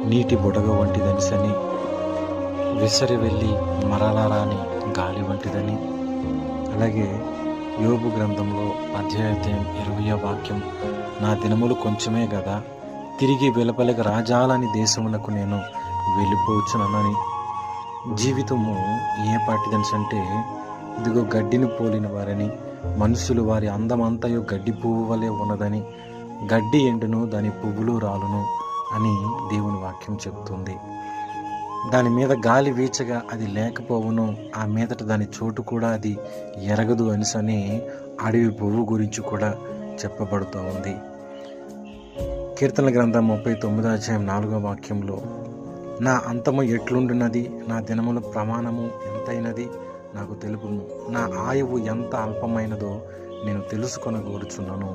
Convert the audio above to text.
నీటి బుడగ వంటిదనిసని, విసరి వెళ్ళి మరలా రాని గాలి వంటిదని. అలాగే యోబు గ్రంథంలో అధ్యాయం 20వ వాక్యం, నా దినములు కొంచెమే గదా, తిరిగి వెలుపలికి రాజాలని దేశమునకు నేను వెళ్ళిపోవచ్చునని. జీవితము ఏ పాటిదనిసంటే, ఇదిగో గడ్డిని పోలిన వారని, మనుషులు వారి అందమంతయు గడ్డి పువ్వు వలె ఉన్నదని, గడ్డి ఎండును దాని పువ్వులు రాలును అని దేవుని వాక్యం చెబుతుంది. దాని మీద గాలి వీచగా అది లేకపోవును, ఆ మీదట దాని చోటు కూడా అది ఎరగదు అనిసని అడవి పువ్వు గురించి కూడా చెప్పబడుతూ ఉంది. కీర్తన గ్రంథం 39వ అధ్యాయం 4వ వాక్యంలో, నా అంతము ఎట్లుండున్నది, నా దినముల ప్రమాణము ఎంతైనది నాకు తెలుపుము, నా ఆయువు ఎంత అల్పమైనదో నేను తెలుసుకొనగోరుచున్నాను.